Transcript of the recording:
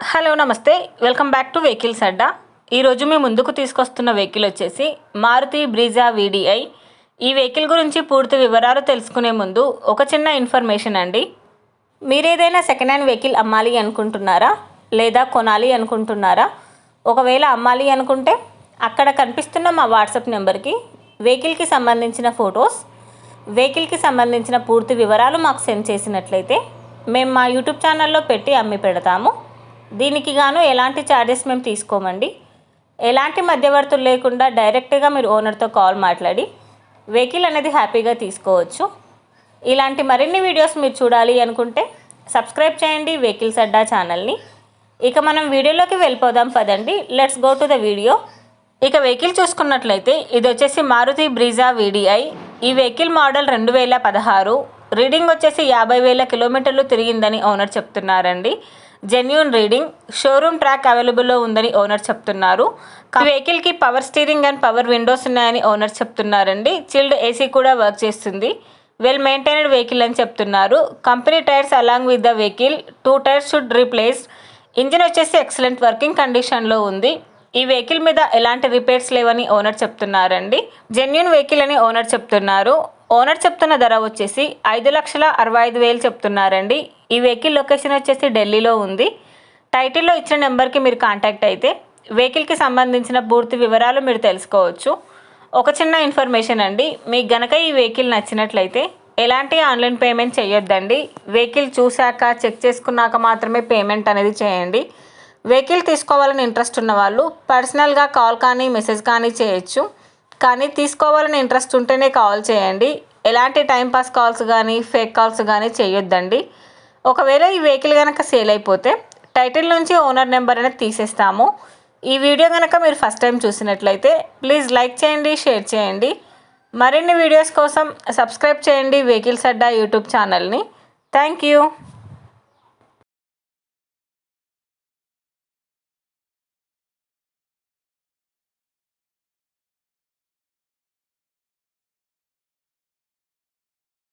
Hello నమస్తే, welcome back to vehicles అడ్డా. ఈరోజు మీ ముందుకు తీసుకొస్తున్న వెహికల్ వచ్చేసి మారుతి బ్రీజా వీడిఐ. ఈ వెహికల్ గురించి పూర్తి వివరాలు తెలుసుకునే ముందు ఒక చిన్న ఇన్ఫర్మేషన్ అండి. మీరు ఏదైనా సెకండ్ హ్యాండ్ వెహికల్ అమ్మాలి అనుకుంటున్నారా లేదా కొనాలి అనుకుంటున్నారా? ఒకవేళ అమ్మాలి అనుకుంటే అక్కడ కనిపిస్తున్న మా వాట్సాప్ నెంబర్కి వెహికల్కి సంబంధించిన ఫొటోస్, వెహికల్కి సంబంధించిన పూర్తి వివరాలు మాకు సెండ్ చేసినట్లయితే మేము మా యూట్యూబ్ ఛానల్లో పెట్టి అమ్మి పెడతాము. దీనికి గాను ఎలాంటి ఛార్జెస్ మేము తీసుకోమండి. ఎలాంటి మధ్యవర్తులు లేకుండా డైరెక్ట్గా మీరు ఓనర్తో కాల్ మాట్లాడి వెహికల్ అనేది హ్యాపీగా తీసుకోవచ్చు. ఇలాంటి మరిన్ని వీడియోస్ మీరు చూడాలి అనుకుంటే సబ్స్క్రైబ్ చేయండి వెహికల్స్ అడ్డా ఛానల్ని. ఇక మనం వీడియోలోకి వెళ్ళిపోదాం పదండి. Let's go to the video. ఇక వెహికల్ చూసుకున్నట్లయితే ఇది వచ్చేసి మారుతి బ్రీజా వీడిఐ. ఈ వెహికల్ మోడల్ 2016. రీడింగ్ వచ్చేసి 50,000 కిలోమీటర్లు తిరిగిందని ఓనర్ చెప్తున్నారండి. Genuine reading. షోరూమ్ ట్రాక్ అవైలబుల్లో ఉందని ఓనర్ చెప్తున్నారు. వెహికల్కి power steering and power Windows ఉన్నాయని ఓనర్ చెప్తున్నారండి. చిల్డ్ ఏసీ కూడా వర్క్ చేస్తుంది. వెల్ మెయింటైన్డ్ వెహికల్ అని చెప్తున్నారు. Company tyres along with the vehicle 2 tyres should replace. Engine వచ్చేసి ఎక్సలెంట్ వర్కింగ్ కండిషన్లో ఉంది. ఈ వెహికల్ మీద ఎలాంటి రిపేర్స్ లేవని ఓనర్ చెప్తున్నారండి. జెన్యూన్ వెహికల్ అని ఓనర్ చెప్తున్నారు. ఓనర్ చెప్తున్న ధర వచ్చేసి 5,65,000 చెప్తున్నారండి. ఈ వెహికల్ లొకేషన్ వచ్చేసి ఢిల్లీలో ఉంది. టైటిల్లో ఇచ్చిన నెంబర్కి మీరు కాంటాక్ట్ అయితే వెహికల్కి సంబంధించిన పూర్తి వివరాలు మీరు తెలుసుకోవచ్చు. ఒక చిన్న ఇన్ఫర్మేషన్ అండి, మీకు గనక ఈ వెహికల్ నచ్చినట్లయితే ఎలాంటి ఆన్లైన్ పేమెంట్ చేయొద్దండి. వెహికల్ చూశాక చెక్ చేసుకున్నాక మాత్రమే పేమెంట్ అనేది చేయండి. వెహికల్ తీసుకోవాలని ఇంట్రెస్ట్ ఉన్న వాళ్ళు పర్సనల్గా కాల్ కానీ మెసేజ్ కానీ చేయొచ్చు. కానీ తీసుకోవాలని ఇంట్రెస్ట్ ఉంటేనే కాల్ చేయండి. ఎలాంటి టైంపాస్ కాల్స్ కానీ ఫేక్ కాల్స్ కానీ చేయొద్దండి. ఒకవేళ ఈ వెహికల్ కనుక సేల్ అయిపోతే టైటిల్ నుంచి ఓనర్ నెంబర్ అనేది తీసేస్తాము. ఈ వీడియో కనుక మీరు ఫస్ట్ టైం చూసినట్లయితే ప్లీజ్ లైక్ చేయండి, షేర్ చేయండి. మరిన్ని వీడియోస్ కోసం సబ్స్క్రైబ్ చేయండి వెహికల్స్ అడ్డా యూట్యూబ్ ఛానల్ని. Thank you.